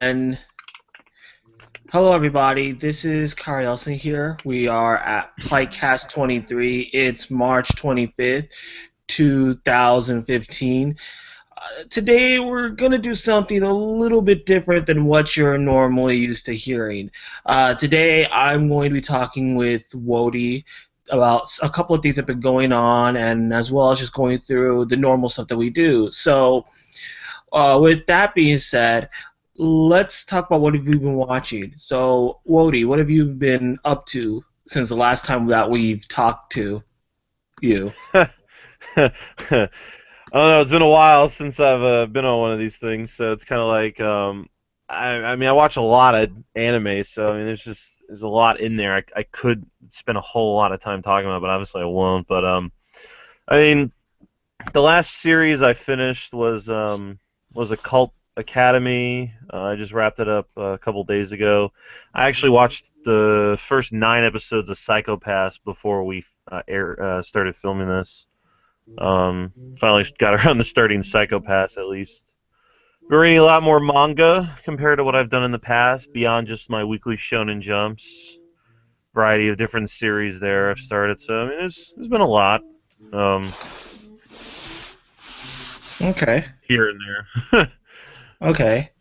And hello, everybody. This is Kari Elson here. We are at Plightcast 23. It's March 25th, 2015. Today, we're going to do something a little bit different than what you're normally used to hearing. Today, I'm going to be talking with Wody about a couple of things that have been going on, and as well as just going through the normal stuff that we do. So, with that being said, let's talk about what have you been watching. So, Wody, what have you been up to since the last time that we've talked to you? I don't know. It's been a while since I've been on one of these things, so it's kind of like I mean, I watch a lot of anime, so I mean, there's a lot in there. I could spend a whole lot of time talking about, but obviously I won't. But I mean, the last series I finished was a Cult Academy. I just wrapped it up a couple days ago. I actually watched the first 9 episodes of Psycho-Pass before we started filming this. Finally got around to starting Psycho-Pass at least. Been reading a lot more manga compared to what I've done in the past, beyond just my weekly Shonen Jumps. Variety of different series there I've started, so I mean, there's been a lot Okay. here and there. Okay.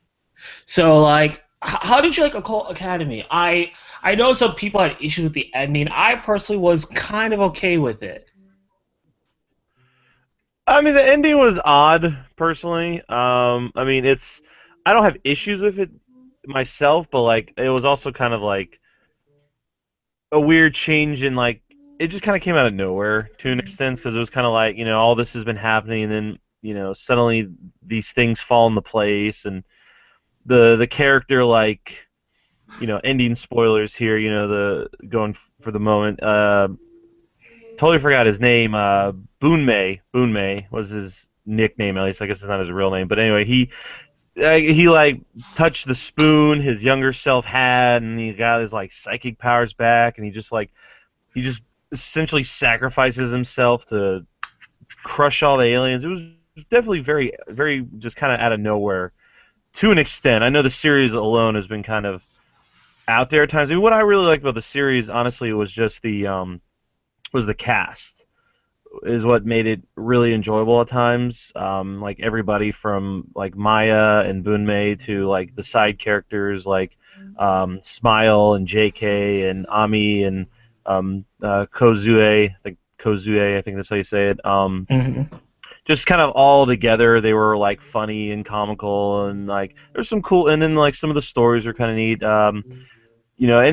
So, like, how did you like Occult Academy? I know some people had issues with the ending. I personally was kind of okay with it. I mean, the ending was odd, personally. I mean, I don't have issues with it myself, but like, it was also kind of like a weird change in like, it just kind of came out of nowhere to an extent, because it was kind of like, all this has been happening, and then, suddenly these things fall into place, and the character, like, ending spoilers here, the going for the moment. Totally forgot his name. Boonmei was his nickname, at least. I guess it's not his real name. But anyway, he like touched the spoon his younger self had, and he got his like psychic powers back, and he just essentially sacrifices himself to crush all the aliens. It was definitely very, very just kind of out of nowhere to an extent. I know the series alone has been kind of out there at times. I mean, what I really liked about the series, honestly, was just the cast is what made it really enjoyable at times. Like everybody from like Maya and Bunmei to like the side characters like Smile and JK and Ami and Kozue. I think that's how you say it. Hmm. Just kind of all together, they were like funny and comical, and like there's some cool, and then like some of the stories are kind of neat. And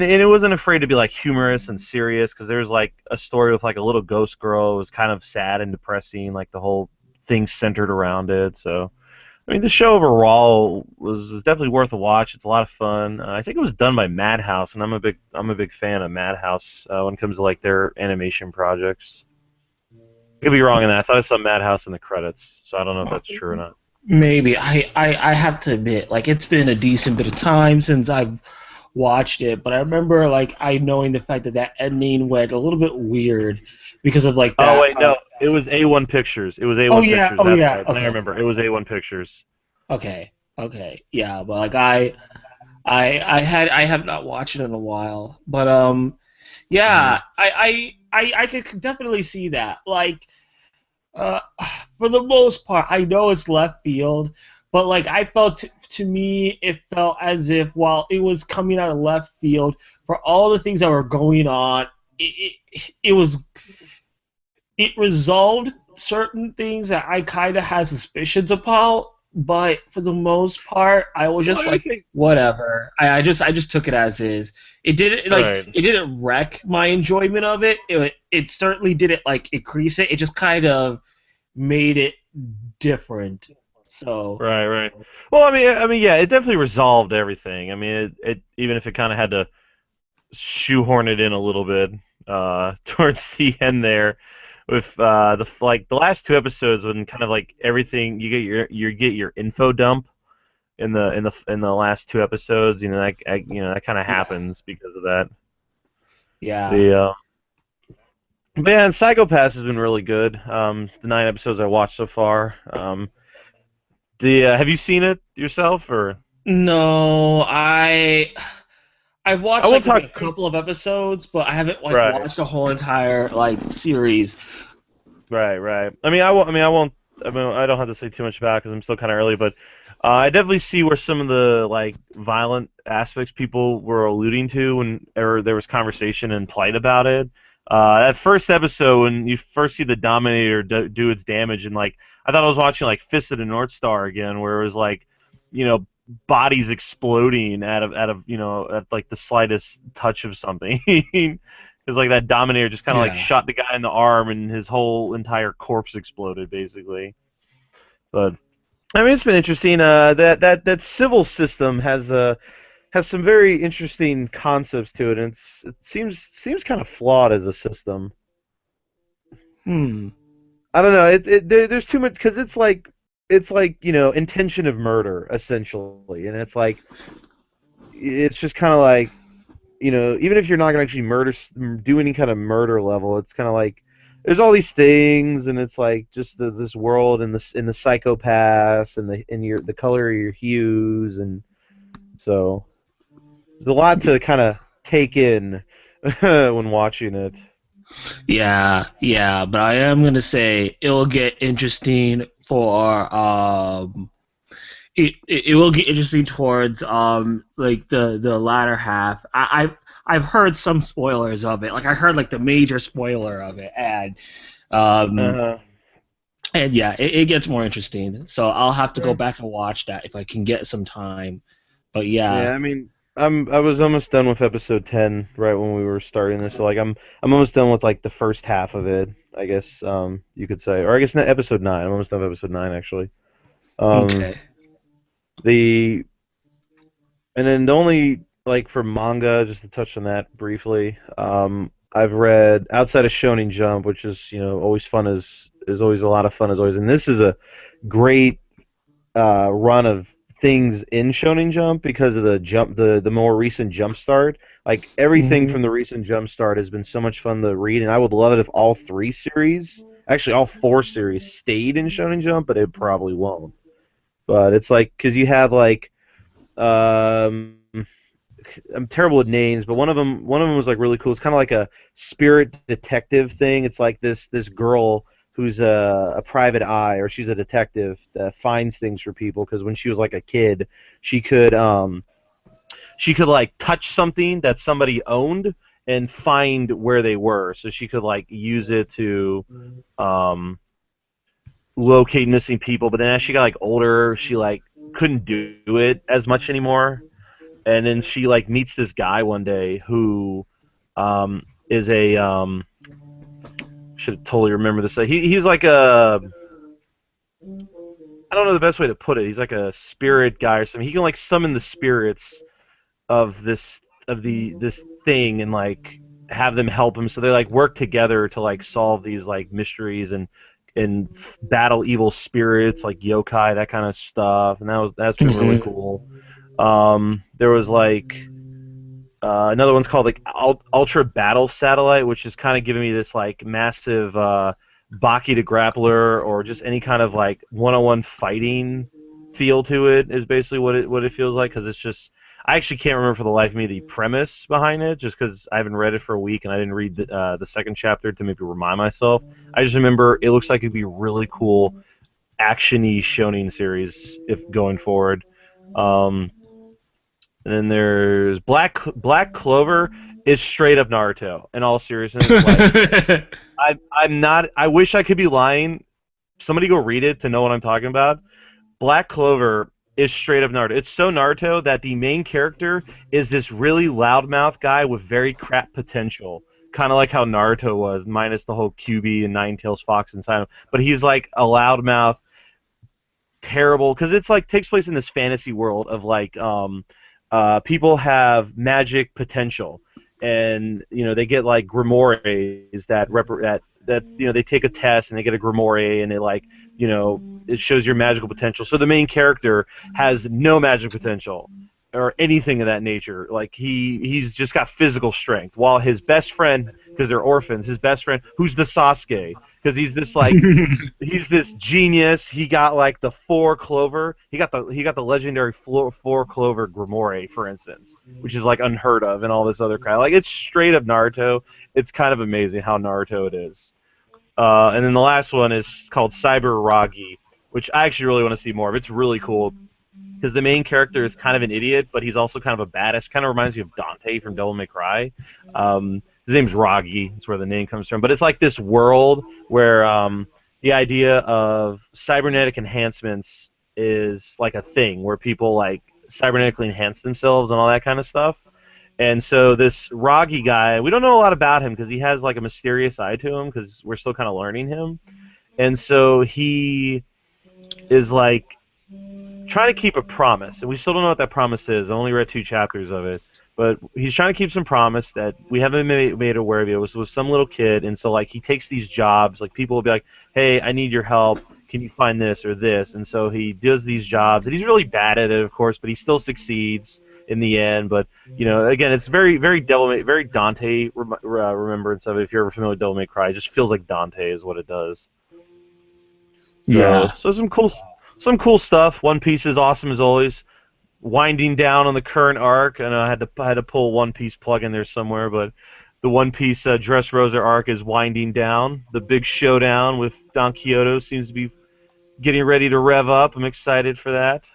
it wasn't afraid to be like humorous and serious, because there's like a story with like a little ghost girl. It was kind of sad and depressing, like the whole thing centered around it. So I mean, the show overall was definitely worth a watch. It's a lot of fun. I think it was done by Madhouse, and I'm a big fan of Madhouse when it comes to like their animation projects. I could be wrong in that. I thought I saw Madhouse in the credits, so I don't know if that's true or not. Maybe. I have to admit, like, it's been a decent bit of time since I've watched it, but I remember, like, I knowing the fact that that ending went a little bit weird because of, like, Oh that. wait, no, it was A1 Pictures. It was Oh, A1 yeah, Pictures. oh, That's yeah, right. Now I okay. remember. It was A1 Pictures. Okay, okay, yeah, but, like, I have not watched it in a while, but, Hmm. yeah, I could definitely see that. Like, Uh, for the most part, I know it's left field, but like I felt to me, it felt as if while it was coming out of left field for all the things that were going on, it was it resolved certain things that I kind of had suspicions about, but for the most part, I was Well, just I like, think whatever. I just took it as is. It didn't like right. it didn't wreck my enjoyment of it. It certainly didn't like increase it. It just kind of made it different. So Right, right. Well, I mean, yeah, it definitely resolved everything. I mean, it even if it kind of had to shoehorn it in a little bit towards the end there, with the last 2 episodes, when kind of like everything you get your info dump in the last 2 episodes. That kind of yeah, happens because of that. yeah. The But yeah, and Psychopass has been really good. The 9 episodes I watched so far. Have you seen it yourself or? No, I've I watched won't like maybe talk a couple of episodes, but I haven't like right. watched the whole entire like series. Right, right. I mean, I won't. I mean, I won't. I mean, I don't have to say too much about it because I'm still kind of early. But I definitely see where some of the like violent aspects people were alluding to when there was conversation and plight about it. That first episode when you first see the Dominator do its damage, and like I thought I was watching like Fist of the North Star again, where it was like, you know, bodies exploding out of at like the slightest touch of something. Because like that Dominator just kind of like Yeah. shot the guy in the arm, and his whole entire corpse exploded, basically. But I mean, it's been interesting. That civil system has some very interesting concepts to it, and it seems kind of flawed as a system. Hmm. I don't know. There's too much because it's like intention of murder essentially, and it's just kind of like even if you're not gonna actually do any kind of murder level, it's kind of like there's all these things, and it's like just this world and the psychopaths and the color of your hues, and so there's a lot to kind of take in when watching it. Yeah, yeah, but I am gonna say it will get interesting for it will get interesting towards like the latter half. I've heard some spoilers of it. Like I heard like the major spoiler of it, um Uh, and yeah, it gets more interesting. So I'll have to go yeah, back and watch that if I can get some time. But yeah, yeah. I mean, I was almost done with episode 10 right when we were starting this, so like I'm almost done with like the first half of it, I guess you could say, or I guess not episode 9. I'm almost done with episode 9 actually. Um, okay. the And then the only like for manga, just to touch on that briefly, I've read outside of Shonen Jump, which is always fun is always a lot of fun as always, and this is a great run of things in Shonen Jump because of the more recent Jump Start. Like everything Hmm. from the recent Jump Start has been so much fun to read, and I would love it if all three series, actually all four series, stayed in Shonen Jump, but it probably won't. But it's like because you have like um, I'm terrible with names, but one of them was like really cool. It's kind of like a spirit detective thing. It's like this girl who's a private eye, or she's a detective that finds things for people because when she was like a kid, she could um she could like touch something that somebody owned and find where they were. So she could like use it to um locate missing people. But then as she got like older, she like couldn't do it as much anymore, and then she like meets this guy one day who is a should totally remember this. He's like a I don't know the best way to put it. He's like a spirit guy or something. He can like summon the spirits of this thing and like have them help him. So they like work together to like solve these like mysteries and battle evil spirits like yokai, that kind of stuff. And that's been really Hmm. cool. There was like another one's called like Ultra Battle Satellite, which is kind of giving me this like massive Baki to Grappler or just any kind of like one-on-one fighting feel to it. Is basically what it feels like because it's just I actually can't remember for the life of me the premise behind it, just because I haven't read it for a week and I didn't read the second chapter to maybe remind myself. I just remember it looks like it'd be really cool actiony shonen series if going forward. Um, and then there's Black Clover is straight up Naruto. In all seriousness, like I'm not. I wish I could be lying. Somebody go read it to know what I'm talking about. Black Clover is straight up Naruto. It's so Naruto that the main character is this really loudmouth guy with very crap potential. Kind of like how Naruto was, minus the whole QB and Nine Tails Fox inside him. But he's like a loudmouth, terrible because it's like takes place in this fantasy world of like people have magic potential, and they get like grimoires that they take a test and they get a grimoire, and it shows your magical potential. So the main character has no magic potential or anything of that nature. Like he's just got physical strength, while his best friend because they're orphans. His best friend, who's the Sasuke, because he's this genius. He got like the four clover. He got the legendary four clover Grimoire, for instance, which is like unheard of and all this other crap. Like it's straight up Naruto. It's kind of amazing how Naruto it is. And then the last one is called Cyber Ragi, which I actually really want to see more of. It's really cool because the main character is kind of an idiot, but he's also kind of a badass. Kind of reminds me of Dante from Devil May Cry. His name's Ragi. That's where the name comes from. But it's like this world where the idea of cybernetic enhancements is like a thing where people like cybernetically enhance themselves and all that kind of stuff. And so this Ragi guy, we don't know a lot about him because he has like a mysterious side to him because we're still kind of learning him. And so he is like trying to keep a promise, and we still don't know what that promise is. I only read 2 chapters of it, but he's trying to keep some promise that we haven't made aware of yet. It was with some little kid, and so like he takes these jobs. Like people will be like, "Hey, I need your help. Can you find this or this?" And so he does these jobs, and he's really bad at it, of course, but he still succeeds in the end. But again, it's very, very very Dante remembrance of it. If you're ever familiar with Devil May Cry, it just feels like Dante is what it does. So, Yeah. so some cool stuff. One Piece is awesome as always. Winding down on the current arc, and I had to pull One Piece plug in there somewhere, but the One Piece Dressrosa arc is winding down. The big showdown with Don Quixote seems to be getting ready to rev up. I'm excited for that.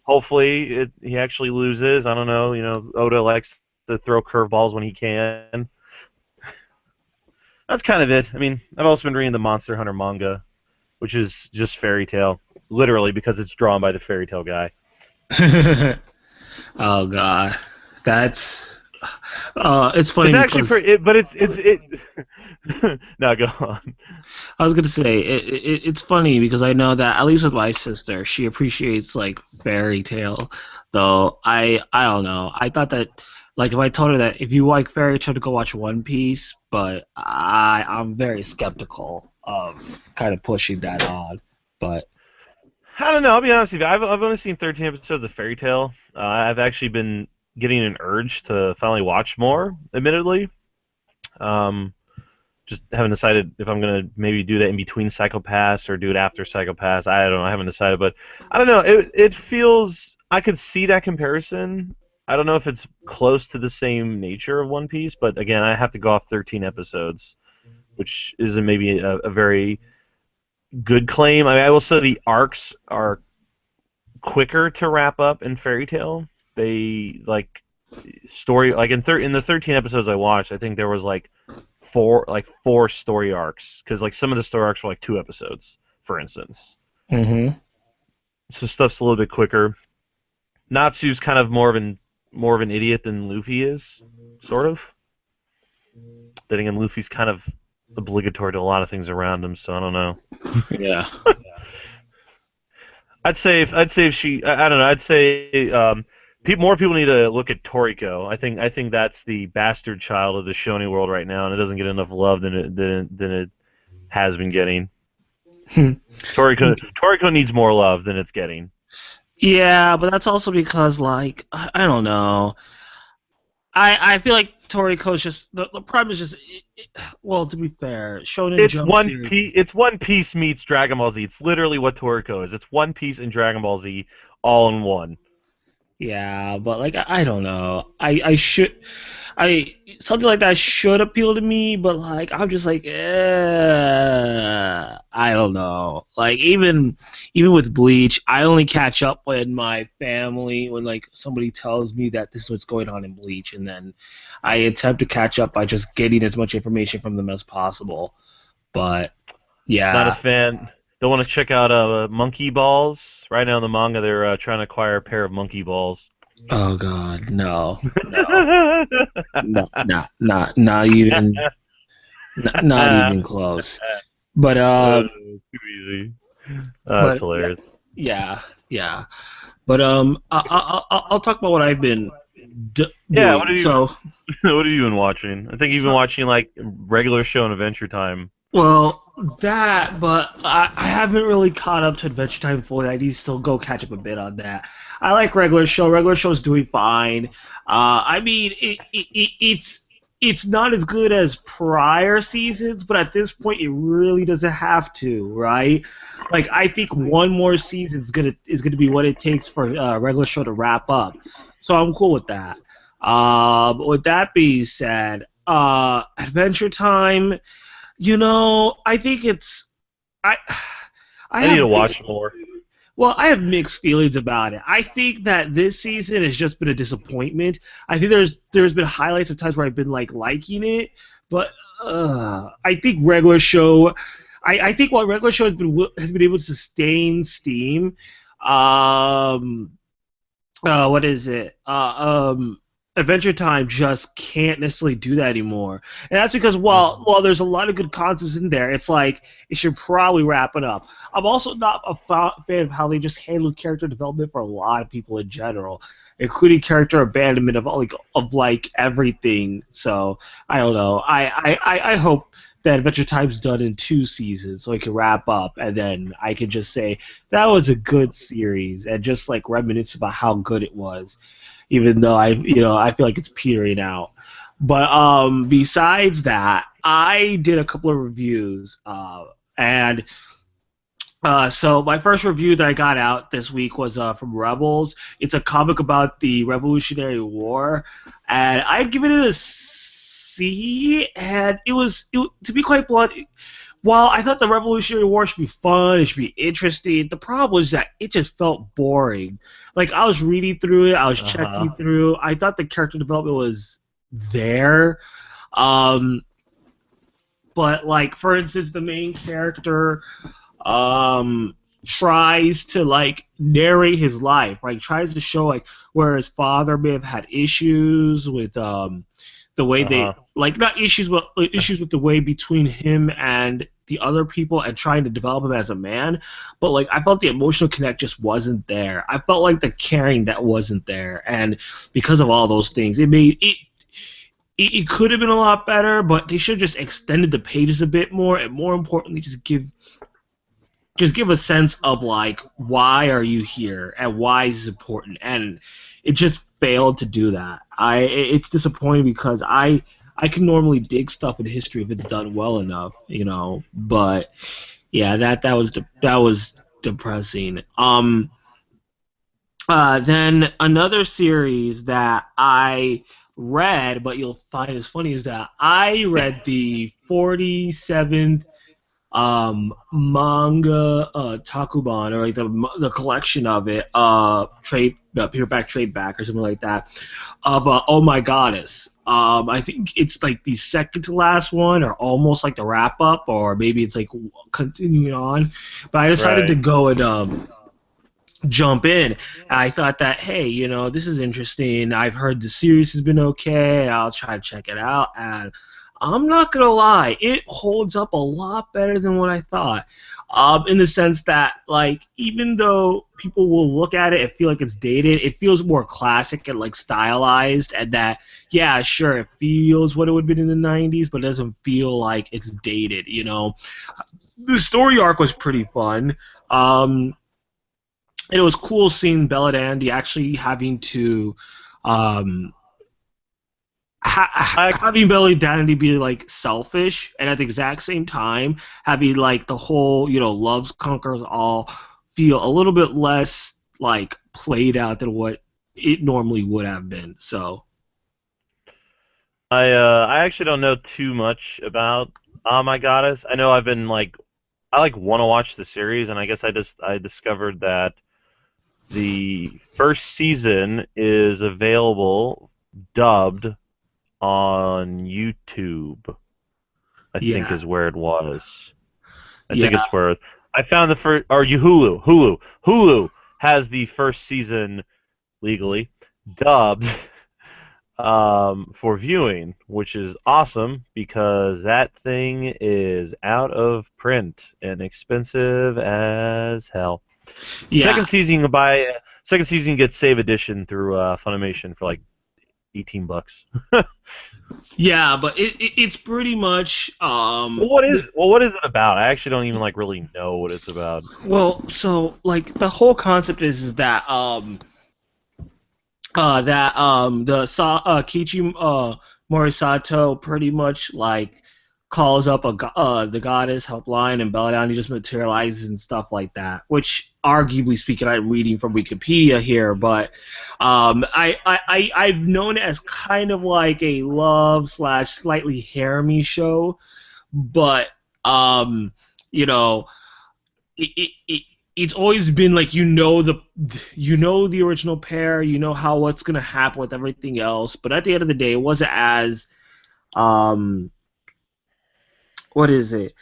Hopefully, he actually loses. I don't know. Oda likes to throw curveballs when he can. That's kind of it. I mean, I've also been reading the Monster Hunter manga, which is just fairy tale, literally because it's drawn by the fairy tale guy. Oh god, that's it's funny It's actually because but it's. Now go on. I was gonna say it's funny because I know that at least with my sister, she appreciates like fairy tale. Though I don't know. I thought that like if I told her that if you like fairy tale to go watch One Piece, but I'm very skeptical of kind of pushing that on. But I don't know. I'll be honest with you. I've only seen 13 episodes of Fairy Tale. I've actually been getting an urge to finally watch more. Admittedly, um, just haven't decided if I'm gonna maybe do that in between Psychopaths or do it after Psychopaths. I don't know. I haven't decided, but I don't know. It feels I could see that comparison. I don't know if it's close to the same nature of One Piece, but again, I have to go off 13 episodes, which isn't maybe a very good claim. I mean, I will say the arcs are quicker to wrap up in Fairy Tale. They like story like in the 13 episodes I watched, I think there was like four story arcs because like some of the story arcs were like 2 episodes, for instance. hmm So stuff's a little bit quicker. Natsu's kind of more of an idiot than Luffy is, sort of. Then again, Luffy's kind of obligatory to a lot of things around him, so I don't know. yeah. I'd say if she I don't know I'd say more people need to look at Toriko. I think that's the bastard child of the shonen world right now, and it doesn't get enough love than it has been getting. Toriko needs more love than it's getting. Yeah, but that's also because like I don't know. I feel like Toriko's just the problem is just well to be fair, Shonen Jump series. It's One Piece meets Dragon Ball Z. It's literally what Toriko is. It's One Piece and Dragon Ball Z all in one. Yeah, but like I don't know. I should I something like that should appeal to me, but like I'm just like I don't know. Like even with Bleach, I only catch up when my family when like somebody tells me that this is what's going on in Bleach, and then I attempt to catch up by just getting as much information from them as possible. But Not a yeah. fan. Don't want to check out Monkey Balls. Right now in the manga, they're trying to acquire a pair of Monkey Balls. Oh God, no, no, not even, not even close. But Too easy. That's but hilarious. yeah, yeah. But I'll talk about what I've been Yeah, doing. So, what have you been watching? I think you've been watching like regular show and Adventure Time. well, that, but I haven't really caught up to Adventure Time fully. I need to still go catch up a bit on that. I like regular show. Regular show's doing fine. I mean, it's it's not as good as prior seasons, but at this point, it really doesn't have to, right? Like, I think one more season is gonna be what it takes for regular show to wrap up. So I'm cool with that. With that being said, Adventure Time. I think it's I. I I need to have watch more. I have mixed feelings about it. I think that this season has just been a disappointment. I think there's been highlights of times where I've been like liking it, but I think regular show. I think while regular show has been able to sustain steam, um, what is it? Adventure Time just can't necessarily do that anymore, and that's because Mhm. while there's a lot of good concepts in there, it's like it should probably wrap it up. I'm also not a fan of how they just handled character development for a lot of people in general, including character abandonment of everything. So I don't know. I hope that Adventure Time's done in 2 seasons, so it can wrap up, and then I can just say that was a good series, and just like reminisce about how good it was, even though I feel like it's petering out. But besides that, I did a couple of reviews, and so my first review that I got out this week was from Rebels. It's a comic about the Revolutionary War, and I'd given it a C. And to be quite blunt, while I thought the Revolutionary War should be fun, it should be interesting, the problem was that it just felt boring. Like, I was reading through it, I was checking Uh-huh. through. I thought the character development was there, um, but like for instance, the main character um tries to like narrate his life, like tries to show like where his father may have had issues with the way they Uh-huh. like not issues but issues with the way between him and the other people and trying to develop him as a man. But like I felt the emotional connect just wasn't there. I felt like the caring that wasn't there, and because of all those things it could have been a lot better, but they should have just extended the pages a bit more, and more importantly just give a sense of like why are you here and why is this important, and it just failed to do that. It's disappointing because I can normally dig stuff in history if it's done well enough, but yeah, that was depressing. Then another series that I read, but you'll find is funny, is that I read the 47th manga takuban, or like the collection of it, trade paperback trade back or something like that, of Oh My Goddess. I think it's like the second to last one, or almost like the wrap up, or maybe it's like continuing on. But I decided to Right. go and jump in. I thought that, hey, this is interesting. I've heard the series has been okay. I'll try to check it out, and I'm not gonna lie, it holds up a lot better than what I thought. In the sense that, like, even though people will look at it and feel like it's dated, it feels more classic and like stylized, and that, yeah, sure, it feels what it would have been in the '90s, but it doesn't feel like it's dated. The story arc was pretty fun. Um, and it was cool seeing Belladandi actually having to um, I having Belladandi be like selfish, and at the exact same time having like the whole loves conquers all feel a little bit less like played out than what it normally would have been. So I actually don't know too much about My Goddess. I know I've been like I like want to watch the series, and I guess I discovered that the first season is available dubbed on YouTube. I think yeah, is where it was. I think yeah, it's where I found the first, or you Hulu has the first season legally dubbed for viewing, which is awesome because that thing is out of print and expensive as hell. yeah, Second season you get Save Edition through Funimation for like $18. yeah. But it's pretty much What is it about? I actually don't even like really know what it's about. well, so like the whole concept is that the Kichi Morisato pretty much like calls up the goddess helpline and Belladonna just materializes and stuff like that. Which, arguably speaking, I'm reading from Wikipedia here, but I've known it as kind of like a love slash slightly harem show, but um, you know, it's always been like the original pair, you know how what's gonna happen with everything else, but at the end of the day, it wasn't as um what is it?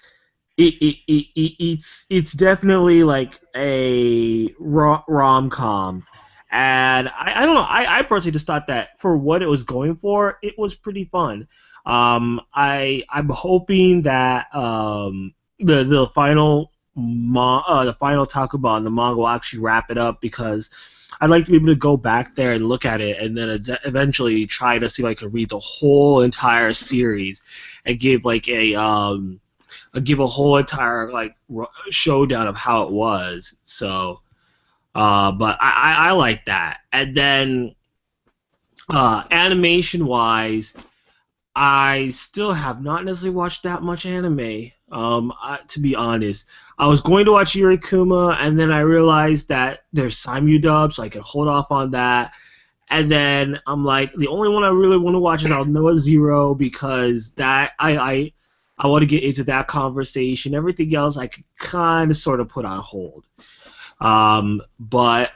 It's definitely like a rom com, and I don't know. I personally just thought that for what it was going for, it was pretty fun. I'm hoping that the final the final Takuba and the manga will actually wrap it up because I'd like to be able to go back there and look at it and then eventually try to see if I can read the whole entire series and give like give a whole entire like showdown of how it was. So, but I like that. And then animation wise, I still have not necessarily watched that much anime. To be honest, I was going to watch Yuri Kuma, and then I realized that there's simuldub, so I could hold off on that. And then I'm like, the only one I really want to watch is Noah Zero because that I want to get into that conversation. Everything else I could kind of sort of put on hold. But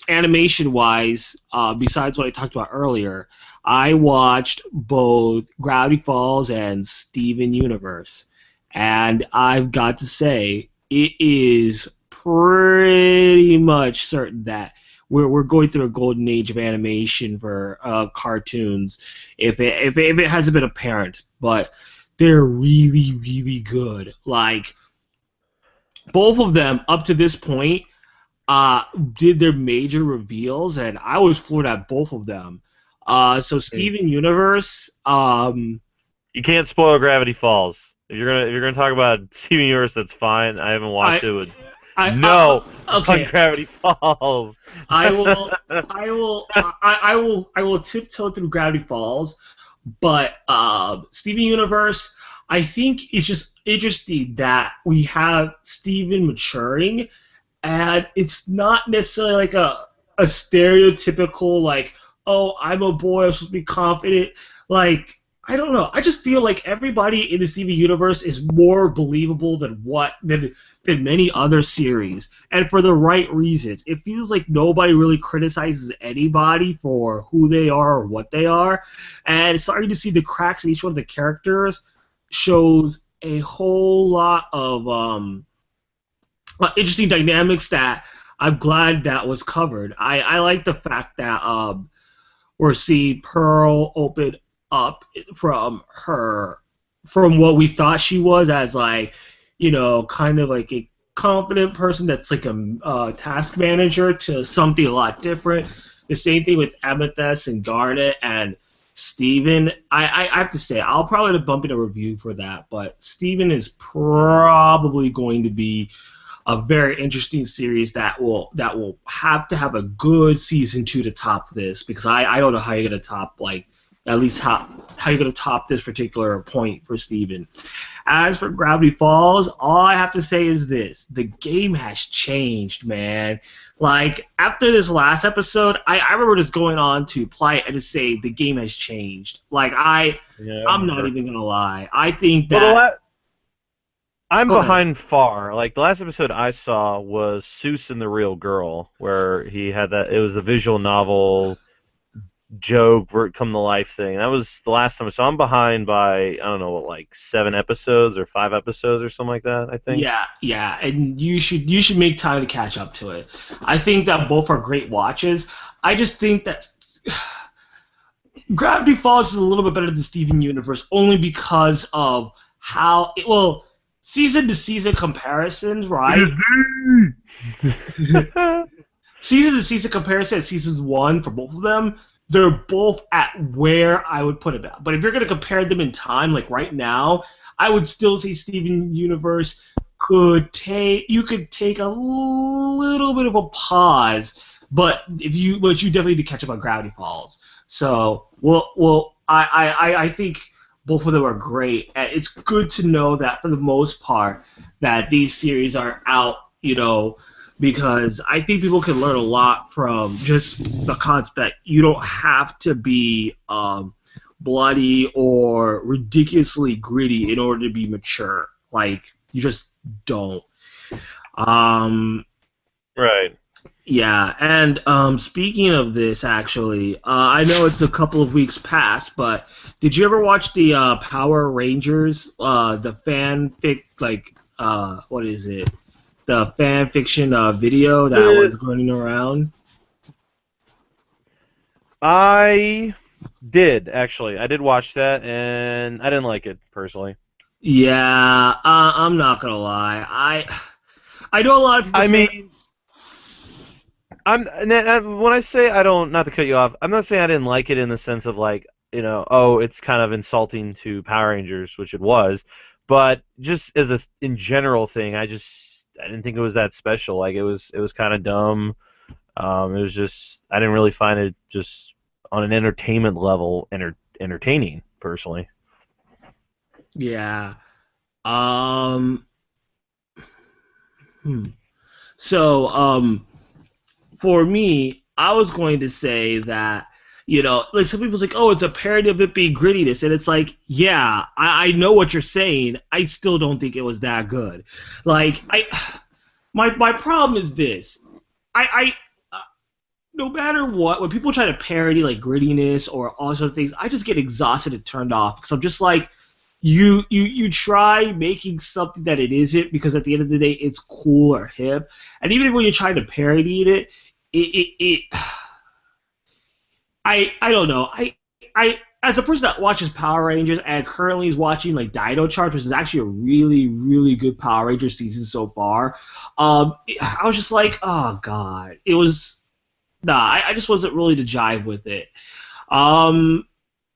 animation wise, besides what I talked about earlier, I watched both Gravity Falls and Steven Universe, and I've got to say it is pretty much certain that we're going through a golden age of animation for cartoons. If it hasn't been apparent, but they're really good. Like both of them up to this point did their major reveals, and I was floored at both of them. So Steven Universe, You can't spoil Gravity Falls. If you're gonna talk about Steven Universe, that's fine. I haven't watched it. With no okay. on Gravity Falls. I will tiptoe through Gravity Falls, but Steven Universe, I think it's just interesting that we have Steven maturing, and it's not necessarily like a stereotypical like, oh, I'm a boy, I'm supposed to be confident. Like, I don't know. I just feel like everybody in the Steven universe is more believable than many other series, and for the right reasons. It feels like nobody really criticizes anybody for who they are or what they are, and starting to see the cracks in each one of the characters shows a whole lot of interesting dynamics that I'm glad that was covered. I like the fact that we're seeing Pearl open up from what we thought she was as like, kind of like a confident person that's like a task manager to something a lot different. The same thing with Amethyst and Garnet and Steven. I have to say, I'll probably bump in a review for that, but Steven is probably going to be a very interesting series that will have to have a good season 2 to top this, because I don't know how you're gonna top, like, at least how you're gonna top this particular point for Steven. As for Gravity Falls, all I have to say is this: the game has changed, man. Like, after this last episode, I remember just going on to Plight and just say the game has changed. Like, I'm not even gonna lie. I think that. Well, I'm behind far. Like, the last episode I saw was Seuss and the Real Girl, where he had that. It was the visual novel joke come to life thing. That was the last time. So I'm behind by, I don't know, like 7 episodes or 5 episodes or something like that, I think. Yeah, and you should make time to catch up to it. I think that both are great watches. I just think that Gravity Falls is a little bit better than Steven Universe only because of how season to season comparisons, right? Season to season comparison at seasons 1 for both of them, they're both at where I would put it at. But if you're going to compare them in time, like right now, I would still say Steven Universe could take a little bit of a pause, but you definitely need to catch up on Gravity Falls. So I think both of them are great. And it's good to know that for the most part that these series are out, because I think people can learn a lot from just the concept that you don't have to be bloody or ridiculously gritty in order to be mature. Like you just don't. Um, Right. yeah, and speaking of this, actually, I know it's a couple of weeks past, but did you ever watch the Power Rangers, the fanfic, like, what is it? The fan fiction video that Uh, was going around? I did actually. I did watch that, and I didn't like it personally. Yeah, I'm not gonna lie. I know a lot of people I say, mean, when I say I don't, not to cut you off, I'm not saying I didn't like it in the sense of like, oh, it's kind of insulting to Power Rangers, which it was, but just as a in general thing, I didn't think it was that special. Like it was kind of dumb. It was just I didn't really find it just on an entertainment level entertaining personally. yeah. Um, hmm. So, for me, I was going to say that, like some people's like, oh, it's a parody of it being grittiness, and it's like, yeah, I know what you're saying. I still don't think it was that good. Like, my problem is this. I no matter what, when people try to parody like grittiness or all sorts of things, I just get exhausted and turned off because I'm just like, you try making something that it isn't because at the end of the day it's cool or hip, and even when you're trying to parody it I don't know. I as a person that watches Power Rangers and currently is watching like Dino Charge, which is actually a really really good Power Rangers season so far. I was just like, oh god, it was nah. I just wasn't really to jive with it. Um,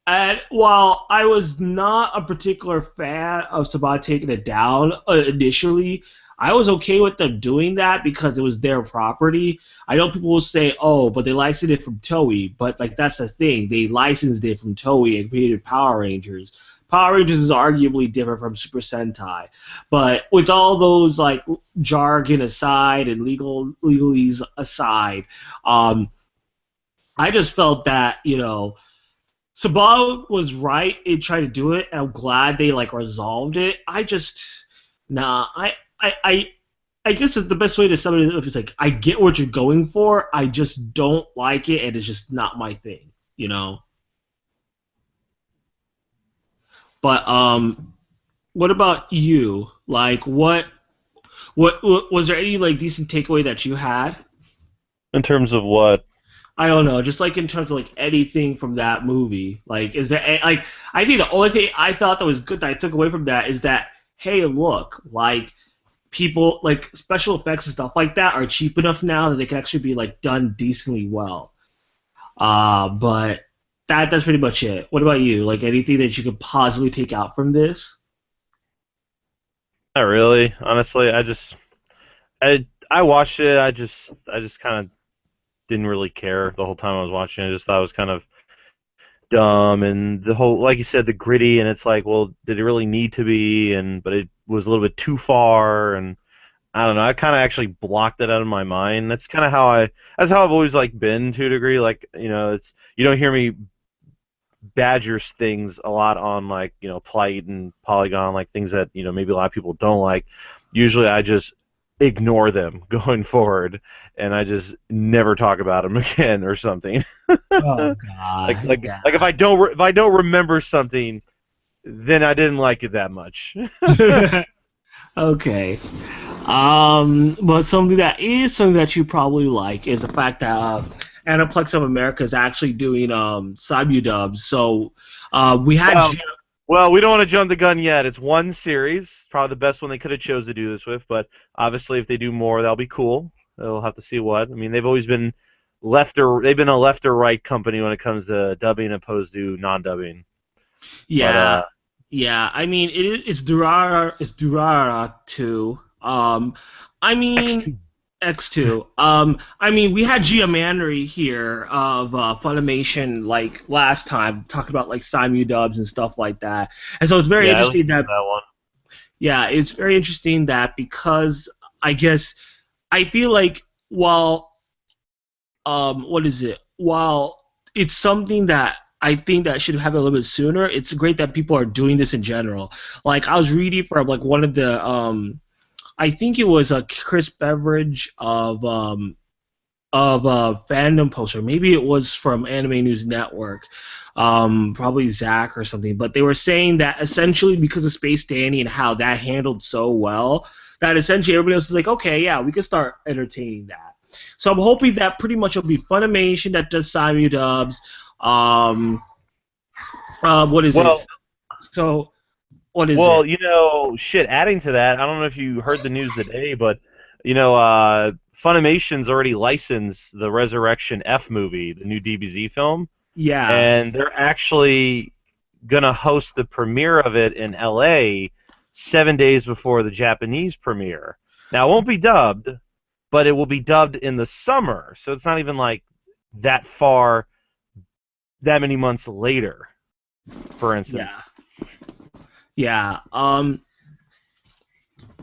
and while I was not a particular fan of Sabat taking it down initially, I was okay with them doing that because it was their property. I know people will say, "Oh, but they licensed it from Toei," but like that's the thing. They licensed it from Toei and created Power Rangers. Power Rangers is arguably different from Super Sentai, but with all those like jargon aside and legalese aside, um, I just felt that Sabal was right in trying to do it, and I'm glad they like resolved it. I just nah. I guess the best way to sum it up is like I get what you're going for. I just don't like it, and it's just not my thing. But what about you? Like, what was there any like decent takeaway that you had? In terms of what? I don't know, just like in terms of like anything from that movie. Like, is there like I think the only thing I thought that was good that I took away from that is that hey, look, like people like special effects and stuff like that are cheap enough now that they can actually be like done decently well. But that's pretty much it. What about you? Like anything that you could possibly take out from this? Not really. Honestly, I watched it. I just kind of didn't really care the whole time I was watching it. I just thought it was kind of dumb and the whole, like you said, the gritty. And it's like, well, did it really need to be? And but it was a little bit too far. And I don't know. I kind of actually blocked it out of my mind. That's how I've always like been to a degree. Like it's you don't hear me badgers things a lot on like Plight and Polygon, like things that maybe a lot of people don't like. Usually I just ignore them going forward, and I just never talk about them again or something. Oh like God, like yeah. like if I don't remember something, then I didn't like it that much. Okay. But something that you probably like is the fact that Aniplex of America is actually doing simudubs. So we had Well, well, we don't want to jump the gun yet. It's one series, probably the best one they could have chose to do this with. But obviously, if they do more, that'll be cool. We'll have to see what. I mean, they've been a left or right company when it comes to dubbing opposed to non-dubbing. But yeah, yeah. I mean, it's Durara too. I mean, X2. X2. I mean, we had Gia Mannery here of Funimation like last time, talking about like Simu dubs and stuff like that. And so it's very Yeah, I interesting listened to that, that one. yeah, it's very interesting that because I guess I feel like while what is it? While it's something that I think that should happen a little bit sooner, it's great that people are doing this in general. Like I was reading from like one of the I think it was a Chris Beveridge of a fandom poster. Maybe it was from Anime News Network, probably Zach or something. But they were saying that essentially because of Space Danny and how that handled so well, that essentially everybody else is like, okay, yeah, we can start entertaining that. So I'm hoping that pretty much it'll be Funimation that does Simu dubs. Um, what is it? Well, So what is well, it? you know, shit. Adding to that, I don't know if you heard the news today, but you know, Funimation's already licensed the Resurrection F movie, the new DBZ film, Yeah, and they're actually gonna host the premiere of it in LA 7 days before the Japanese premiere. Now, it won't be dubbed, but it will be dubbed in the summer, so it's not even like that far, that many months later, for instance. yeah, yeah.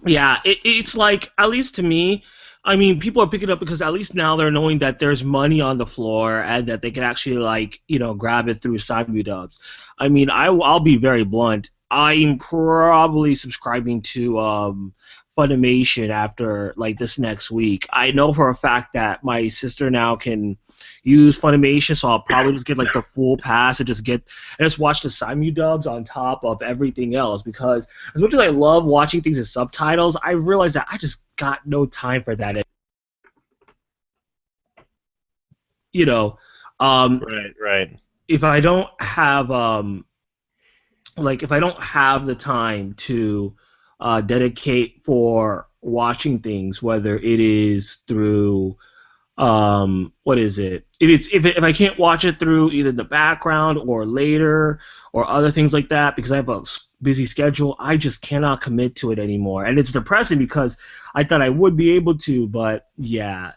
Yeah, it's like at least to me. I mean, people are picking up because at least now they're knowing that there's money on the floor and that they can actually like grab it through Cyber dubs. I mean, I'll be very blunt. I'm probably subscribing to Funimation after like this next week. I know for a fact that my sister now can use Funimation, so I'll probably just get like the full pass and just watch the Simu dubs on top of everything else because as much as I love watching things in subtitles, I realize that I just got no time for that. You know, um, Right, right. if I don't have if I don't have the time to dedicate for watching things, whether it is through what is it if I can't watch it through either the background or later or other things like that because I have a busy schedule, I just cannot commit to it anymore, and it's depressing because I thought I would be able to, but yeah,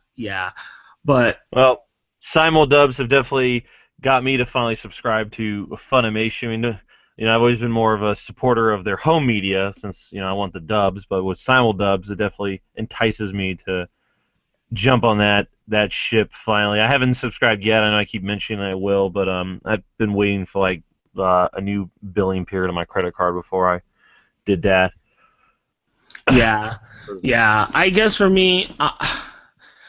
but Well, simul dubs have definitely got me to finally subscribe to Funimation. I mean, you know, I've always been more of a supporter of their home media since I want the dubs, but with simul dubs, it definitely entices me to jump on that ship finally. I haven't subscribed yet. I know I keep mentioning I will, but I've been waiting for like a new billing period on my credit card before I did that. yeah, yeah. I guess for me, I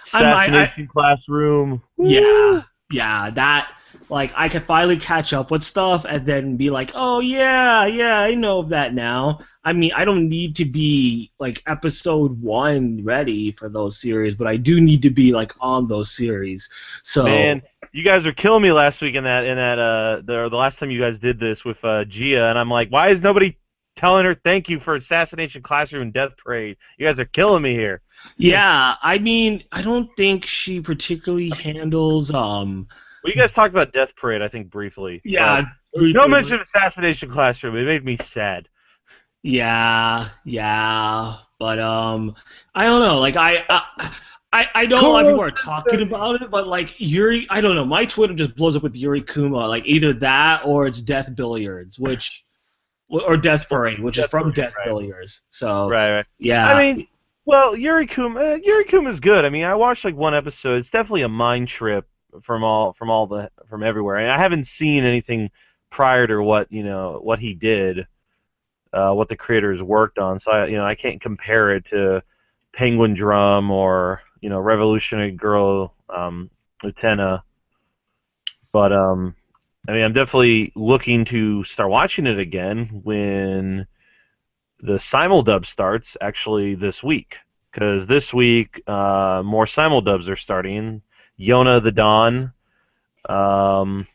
Assassination Classroom. yeah, Woo! yeah, that like I could finally catch up with stuff and then be like, oh yeah, I know of that now. I mean, I don't need to be like episode one ready for those series, but I do need to be like on those series. So Man, you guys are killing me last week in that the last time you guys did this with Gia, and I'm like, why is nobody telling her thank you for Assassination Classroom and Death Parade? You guys are killing me here. yeah, I mean, I don't think she particularly handles Well, you guys talked about Death Parade, I think, briefly, but yeah, there was no briefly. mention of Assassination Classroom. It made me sad. Yeah, but I don't know. Like I know a lot of people Close are the talking study. about it, but like Yuri, I don't know. My Twitter just blows up with Yuri Kuma, like either that or it's Death Billiards, or Death Well, Parade, which is Death from Parade, Death right? Billiards. So Right, right. I yeah, mean, well, Yuri Kuma's good. I mean, I watched like one episode. It's definitely a mind trip from everywhere. And I haven't seen anything prior to what he did, what the creators worked on. So I can't compare it to Penguin Drum or Revolutionary Girl, Utena. But I mean, I'm definitely looking to start watching it again when the simuldub starts actually this week, because this week more simuldubs are starting. Yona the Dawn, um,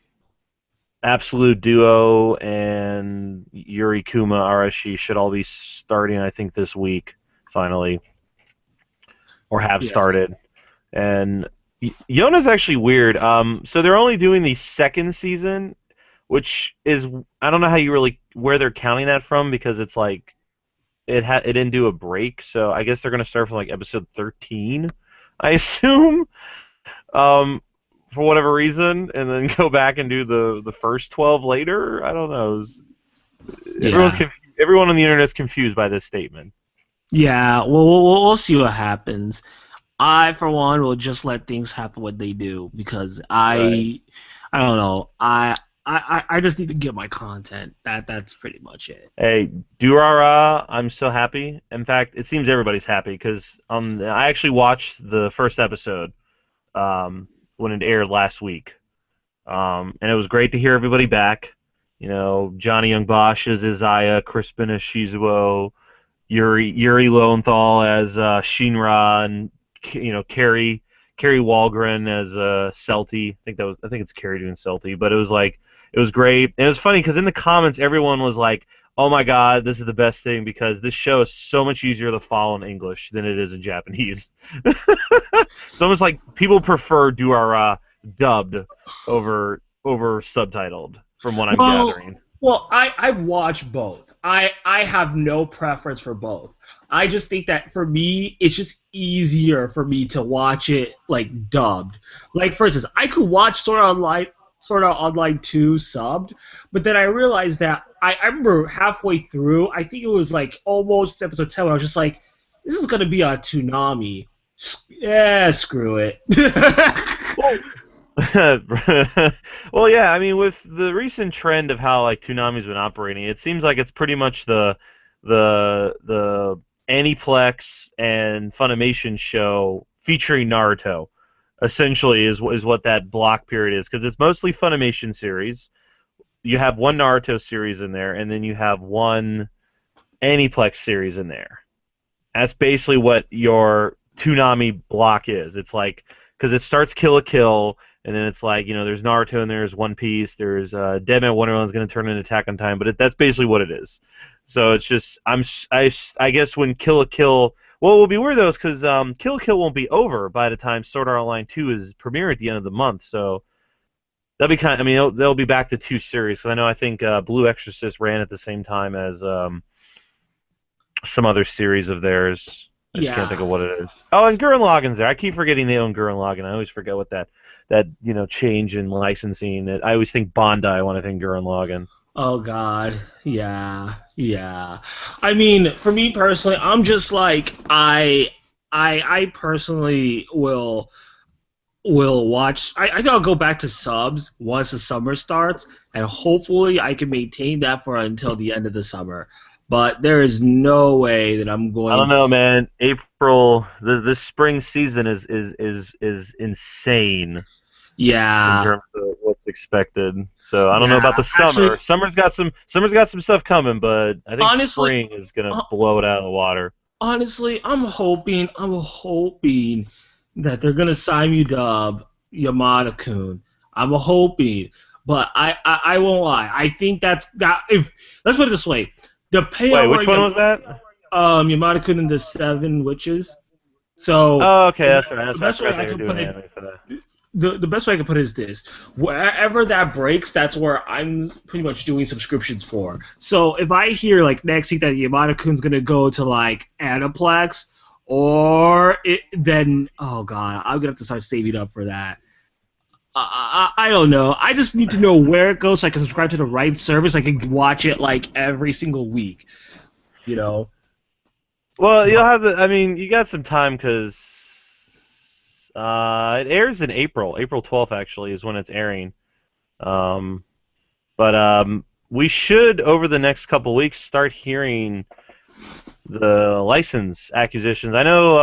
Absolute Duo, and Yuri Kuma Arashi should all be starting, I think, this week finally, or have yeah, started. And Yona's actually weird. So they're only doing the second season, which is, I don't know how you really where they're counting that from, because it's like it didn't do a break, so I guess they're gonna start from like episode 13 I assume, um, for whatever reason, and then go back and do the first 12 later. I don't know. Yeah. Everyone on the internet's confused by this statement. Yeah, we'll see what happens. I, for one, will just let things happen what they do because Right. I don't know. I just need to get my content. That's pretty much it. Hey, Durara, I'm so happy. In fact, it seems everybody's happy because I actually watched the first episode when it aired last week, and it was great to hear everybody back. You know, Johnny Young Bosch as Isaiah, Crispin as Shizuo, Yuri Lowenthal as Shinra, and Carrie Walgren as Celty. I think it's Carrie doing Celty, but it was great. And it was funny because in the comments everyone was like, "Oh my God, this is the best thing because this show is so much easier to follow in English than it is in Japanese." It's almost like people prefer Duara dubbed over subtitled, from what I'm Well, gathering. I've watched both. I have no preference for both. I just think that for me, it's just easier for me to watch it like dubbed. Like for instance, I could watch Sword Art Online 2 subbed, but then I realized that I remember halfway through, I think it was like almost episode 10, where I was just like, this is gonna be a Toonami. Yeah, screw it. Well, well, yeah. I mean, with the recent trend of how like Toonami's been operating, it seems like it's pretty much the Aniplex and Funimation show featuring Naruto. Essentially, is what that block period is because it's mostly Funimation series. You have one Naruto series in there, and then you have one Aniplex series in there. That's basically what your Toonami block is. It's like because it starts Kill la Kill, and then it's like there's Naruto and there's One Piece, there's Deadman Wonderland's going to turn into Attack on Titan, but that's basically what it is. So it's just I guess when Kill la Kill. Well, it will be weird though, because Kill la Kill won't be over by the time Sword Art Online 2 is premiere at the end of the month. So that'll be kind. I mean, they'll be back to two series. 'Cause I think Blue Exorcist ran at the same time as some other series of theirs. I just can't think Yeah. of what it is. Oh, and Gurren Lagann's there. I keep forgetting they own Gurren Lagann. I always forget what that change in licensing. I always think Bandai when I think Gurren Lagann. Oh God, yeah, yeah. I mean, for me personally, I'm just like I personally will watch. I think I'll go back to subs once the summer starts, and hopefully I can maintain that for until the end of the summer. But there is no way that I'm I going don't to. know, man. April, this spring season is insane in Yeah, terms of what's expected. So I don't know yeah. about the Actually, summer. Summer's got some stuff coming, but I think honestly, spring is gonna uh, blow it out of the water. honestly, I'm hoping that they're gonna sign you dub Yamada-kun. I'm hoping, but I won't lie. I think that if let's put it this way, the Wait, payout where which one was that? Yamada-kun and the Seven Witches. So Oh, okay, the, that's right. the I best way forgot I they were could doing put the it, anime for that. the best way I can put it is this: wherever that breaks, that's where I'm pretty much doing subscriptions for. So if I hear like next week that Yamada Kun's gonna go to like Aniplex, then oh god, I'm gonna have to start saving up for that. I don't know. I just need to know where it goes so I can subscribe to the right service. I can watch it like every single week. You know. Well, you'll But have the. I mean, you got some time because it airs in April. April 12th actually is when it's airing. Um, but we should over the next couple weeks start hearing the license acquisitions. I know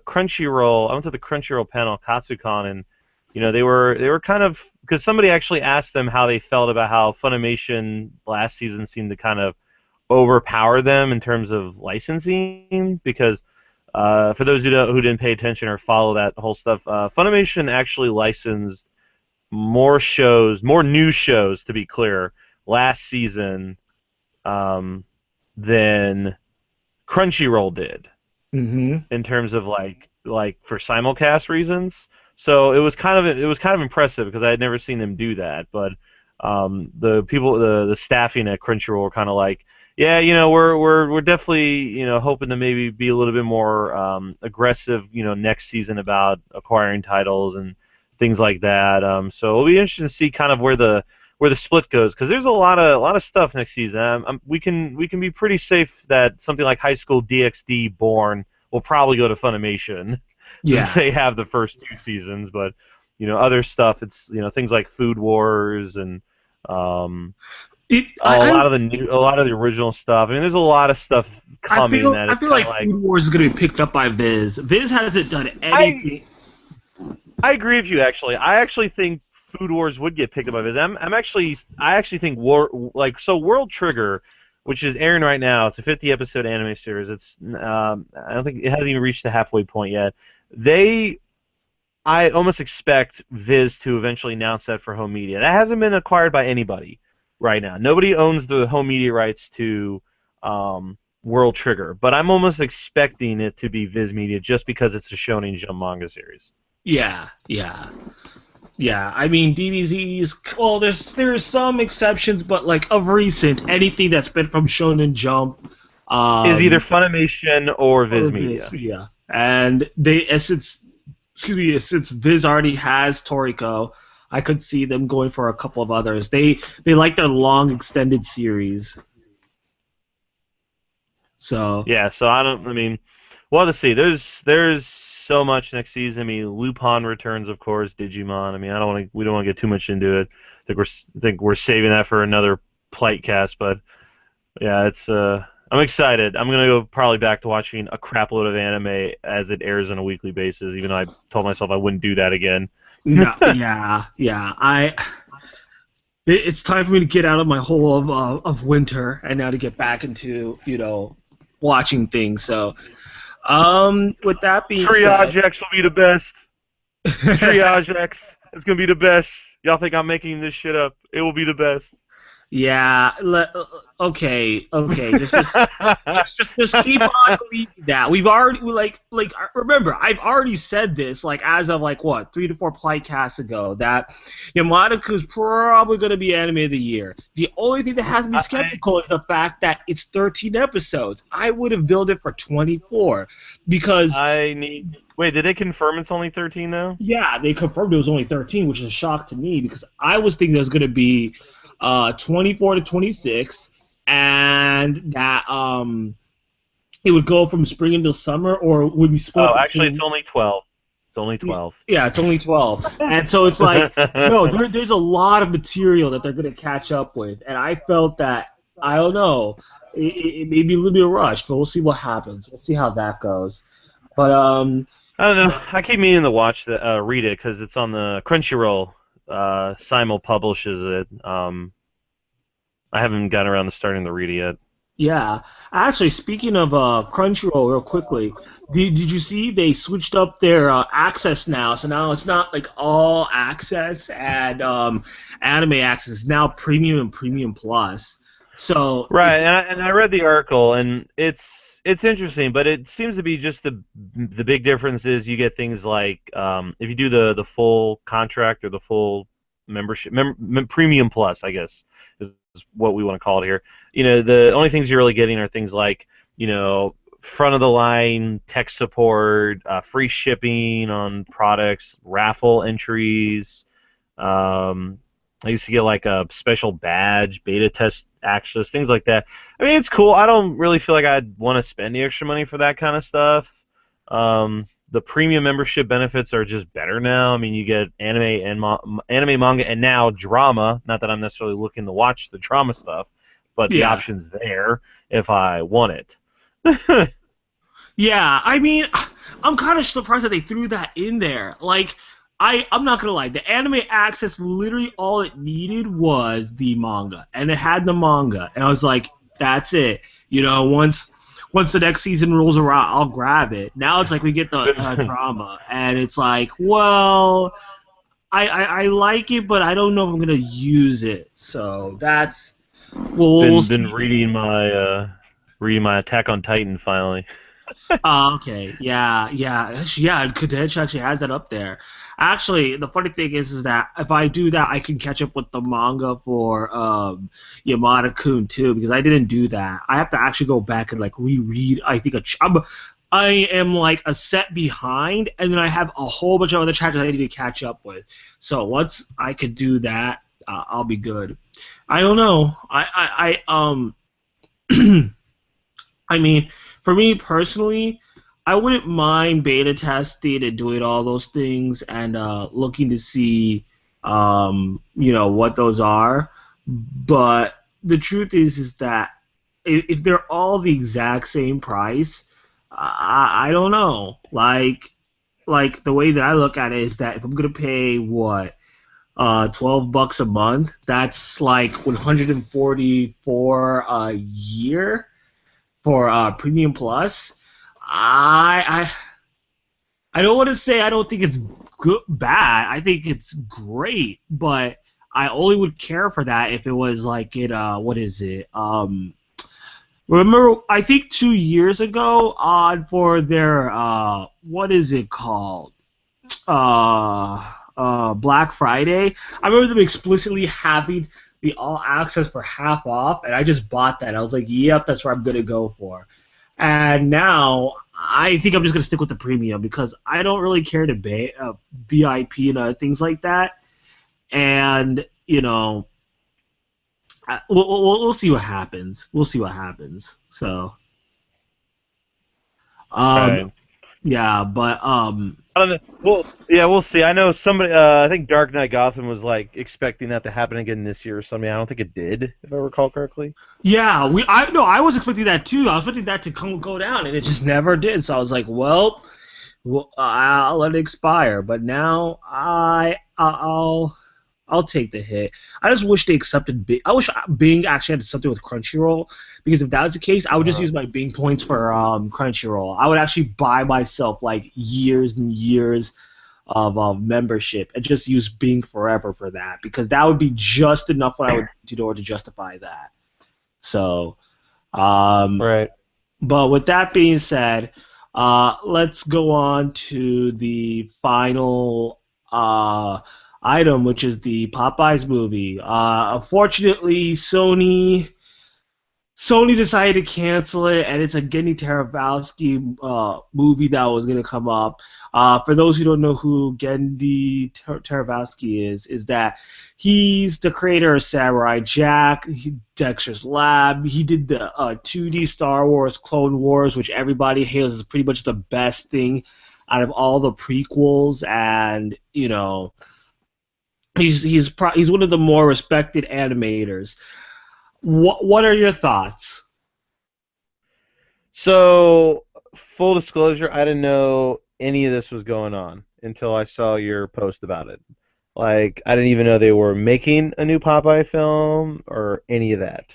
Crunchyroll. I went to the Crunchyroll panel, Katsucon, and they were kind of because somebody actually asked them how they felt about how Funimation last season seemed to kind of overpower them in terms of licensing because for those who didn't pay attention or follow that whole stuff, Funimation actually licensed more shows, more new shows to be clear, last season um, than Crunchyroll did hmm in terms of like for simulcast reasons. So it was kind of impressive because I had never seen them do that. But the people the staffing at Crunchyroll were kind of like, Yeah, we're definitely hoping to maybe be a little bit more aggressive next season about acquiring titles and things like that. So it'll be interesting to see kind of where the split goes because there's a lot of stuff next season. We can be pretty safe that something like High School DxD Born will probably go to Funimation since Yeah. they have the first two seasons. But other stuff it's things like Food Wars and um, It, a lot of a lot of the original stuff. I mean, there's a lot of stuff I coming feel that I it's feel kind of like like Food Wars is gonna be picked up by Viz. Viz hasn't done I anything. I agree with you actually. I actually think Food Wars would get picked up by Viz. I actually think World Trigger, which is airing right now. It's a 50 episode anime series. I don't think it hasn't even reached the halfway point yet. I almost expect Viz to eventually announce that for home media. That hasn't been acquired by anybody right now. Nobody owns the home media rights to World Trigger, but I'm almost expecting it to be Viz Media just because it's a Shonen Jump manga series. Yeah, yeah, yeah. I mean, DBZs. Well, there's some exceptions, but like of recent, anything that's been from Shonen Jump, Is either um, Funimation or or Viz Viz, Media. yeah. And since excuse me, since Viz already has Toriko, I could see them going for a couple of others. They like their long extended series, so Yeah, so I mean, we'll have to see. There's so much next season. I mean, Lupin returns, of course, Digimon. I mean, we don't want to get too much into it. I think we're saving that for another Plightcast, but yeah, I'm excited. I'm gonna go probably back to watching a crap load of anime as it airs on a weekly basis, even though I told myself I wouldn't do that again. no, yeah, yeah. It's time for me to get out of my hole of winter and now to get back into watching things. So with that being said, Triage X will be the best. Triage X is gonna be the best. Y'all think I'm making this shit up? It will be the best. yeah, okay, okay, just keep on believing that. We've already remember, I've already said this as of what 3 to 4 Plightcasts ago that Yamada is probably going to be anime of the year. The only thing that has me I, skeptical is the fact that it's 13 episodes. I would have billed it for 24 because I need. Wait, did they confirm it's only 13 though? yeah, they confirmed it was only 13, which is a shock to me because I was thinking it was going to be 24 to 26, and that it would go from spring until summer, or would be split Oh, actually, it's between. only 12. It's only 12. Yeah, it's only 12, and so it's like no, there's a lot of material that they're going to catch up with, and I felt that I don't know, it may be a little bit rushed, but we'll see what happens. We'll see how that goes. But I don't know. I keep meaning to read it because it's on the Crunchyroll. Simul publishes it. I haven't gotten around to starting to read it yet. yeah, actually, speaking of Crunchyroll, real quickly, did you see they switched up their access now? So now it's not like all access and anime access. It's now premium and premium plus. So Right, and I read the article, and it's interesting, but it seems to be just the big difference is you get things like if you do the full contract or the full membership, premium plus, I guess is what we want to call it here. The only things you're really getting are things like front of the line tech support, free shipping on products, raffle entries. Um, I used to get like a special badge, beta test access, things like that. I mean, it's cool. I don't really feel like I'd want to spend the extra money for that kind of stuff. The premium membership benefits are just better now. I mean, you get anime, manga, and now drama. Not that I'm necessarily looking to watch the drama stuff, but the yeah, option's there if I want it. yeah. I mean, I'm kind of surprised that they threw that in there. Like, I'm not gonna lie, the anime access literally all it needed was the manga, and it had the manga, and I was like, that's it. Once the next season rolls around, I'll grab it. Now it's like we get the drama, and it's like, well, I like it, but I don't know if I'm gonna use it. So that's we'll Been see. reading my Attack on Titan finally. Okay, yeah, yeah, actually, yeah. Kadesh actually has that up there. Actually, the funny thing is that if I do that, I can catch up with the manga for Yamada-kun too, because I didn't do that. I have to actually go back and like reread. I think I am like a set behind, and then I have a whole bunch of other chapters I need to catch up with. So once I could do that, I'll be good. I don't know. I mean, for me personally, I wouldn't mind beta testing and doing all those things and looking to see, what those are. But the truth is that if they're all the exact same price, I don't know. Like the way that I look at it is that if I'm gonna pay what $12 a month, that's like 144 a year for Premium Plus. I I don't want to say I don't think it's good bad. I think it's great, but I only would care for that if it was like it what is it? Remember I think 2 years ago on for their what is it called? Black Friday. I remember them explicitly having the all access for half off, and I just bought that. I was like, yep, that's what I'm gonna go for. And now I think I'm just gonna stick with the premium because I don't really care to pay VIP and things like that. And we'll see what happens. We'll see what happens. So um, Right. yeah, but I don't know. Well, yeah, we'll see. I know somebody. I think Dark Knight Gotham was like expecting that to happen again this year or something. I don't think it did, if I recall correctly. yeah, I no, I was expecting that too. I was expecting that to go down, and it just never did. So I was like, well, I'll let it expire. But now I'll take the hit. I just wish they accepted Bing. I wish Bing actually had something with Crunchyroll because if that was the case, I would just Uh-huh. use my Bing points for Crunchyroll. I would actually buy myself like years and years of membership and just use Bing forever for that because that would be just enough what I would do in order to justify that. So, um, Right. but with that being said, let's go on to the final item, which is the Popeyes movie. Unfortunately, Sony decided to cancel it, and it's a Genny Tartakovsky movie that was going to come up. For those who don't know who Gendy Tartakovsky is that he's the creator of Samurai Jack, Dexter's Lab. He did the 2D Star Wars Clone Wars, which everybody hails as pretty much the best thing out of all the prequels, and he's one of the more respected animators. What are your thoughts? So, full disclosure, I didn't know any of this was going on until I saw your post about it. Like, I didn't even know they were making a new Popeye film or any of that.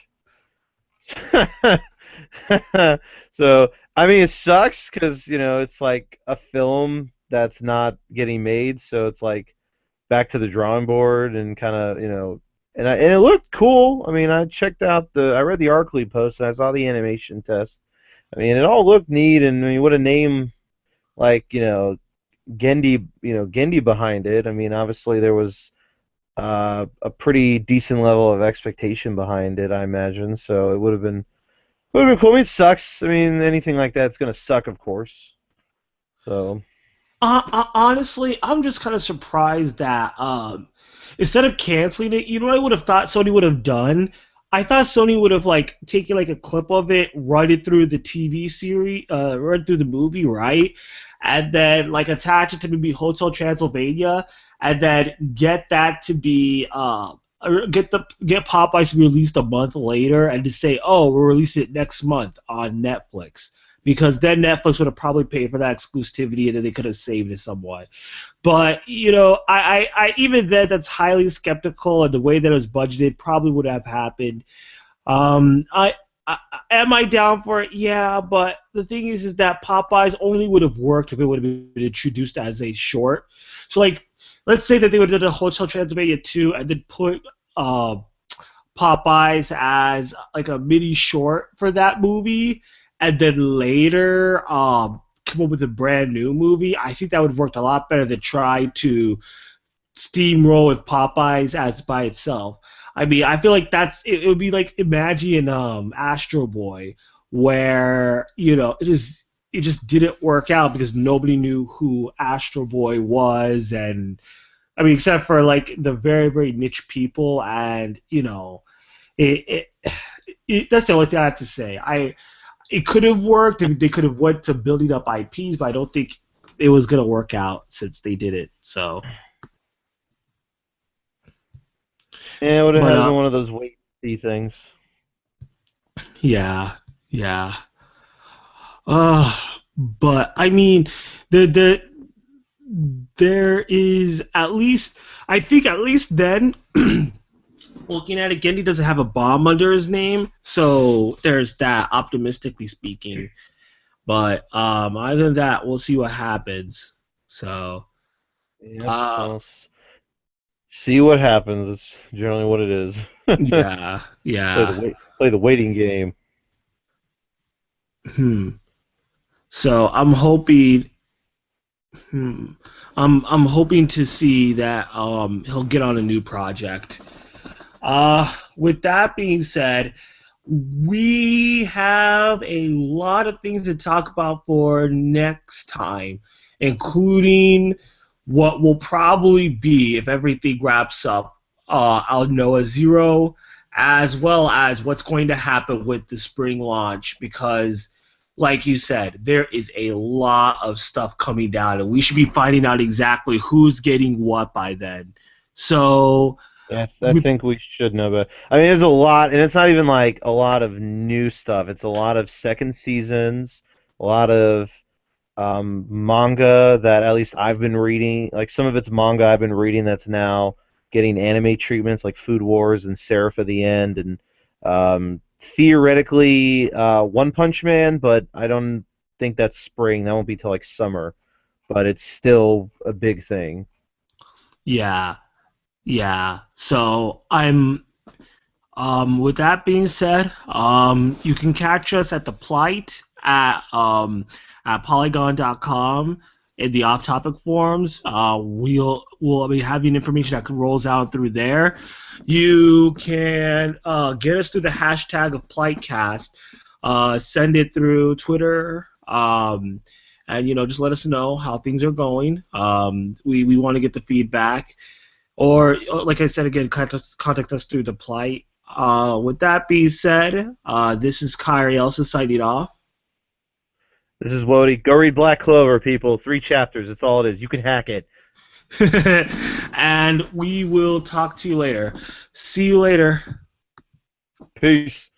So, I mean, it sucks because, it's like a film that's not getting made, so it's like back to the drawing board and kind of, and it looked cool. I mean, I read the Arkley post and I saw the animation test. I mean, it all looked neat, and I mean, what a name like Gendy behind it. I mean, obviously there was a pretty decent level of expectation behind it, I imagine. So it would have been cool. I mean, it sucks. I mean, anything like that's gonna suck, of course. So Honestly, I'm just kind of surprised that instead of canceling it, you know what I would have thought Sony would have done? I thought Sony would have like taken like a clip of it, run it through the TV series, run through the movie, right? And then like attach it to maybe Hotel Transylvania, and then get that to be or get Popeyes to be released a month later, and to say, oh, we're releasing it next month on Netflix because then Netflix would have probably paid for that exclusivity and then they could have saved it somewhat. But I even then that's highly skeptical, and the way that it was budgeted probably would have happened. I am I down for it? Yeah, but the thing is that Popeyes only would have worked if it would have been introduced as a short. So like, let's say that they would have done a Hotel Transylvania 2 and then put uh, Popeyes as like a mini short for that movie, and then later come up with a brand new movie, I think that would have worked a lot better than try to steamroll with Popeyes as by itself. I mean, I feel like it would be like imagine Astro Boy, where it just didn't work out because nobody knew who Astro Boy was, and I mean, except for like the very very niche people, and that's the only thing I have to say. It could have worked if they could have went to building up IPs, but I don't think it was gonna work out since they did it. So, Yeah, it would have but had to be one of those wait and see things. yeah, yeah. But I mean, the there is at least I think at least then looking at it, Gendy doesn't have a bomb under his name, so there's that. Optimistically speaking, but other than that, we'll see what happens. So, Yep. uh, Well, see what happens. It's generally what it is. yeah, yeah. Play the waiting game. Hmm. So I'm hoping. Hmm. I'm hoping to see that he'll get on a new project. With that being said, we have a lot of things to talk about for next time, including what will probably be, if everything wraps up, I'll know a zero, as well as what's going to happen with the spring launch, because, like you said, there is a lot of stuff coming down, and we should be finding out exactly who's getting what by then. So, Yeah, I with think we should know about. I mean, there's a lot, and it's not even like a lot of new stuff. It's a lot of second seasons, a lot of manga that at least I've been reading. Like some of it's manga I've been reading that's now getting anime treatments, like Food Wars and Seraph of the End, and theoretically One Punch Man, but I don't think that's spring. That won't be till like summer, but it's still a big thing. yeah, yeah. So with that being said, you can catch us at the Plight at Polygon.com in the off-topic forums. We'll be having information that rolls out through there. You can get us through the hashtag of Plightcast. Send it through Twitter. And just let us know how things are going. We want to get the feedback. Or, like I said again, contact us through the Plight. With that being said, this is Kyrie Elsa signing off. This is Wody. Go read Black Clover, people. 3 chapters. That's all it is. You can hack it. And we will talk to you later. See you later. Peace.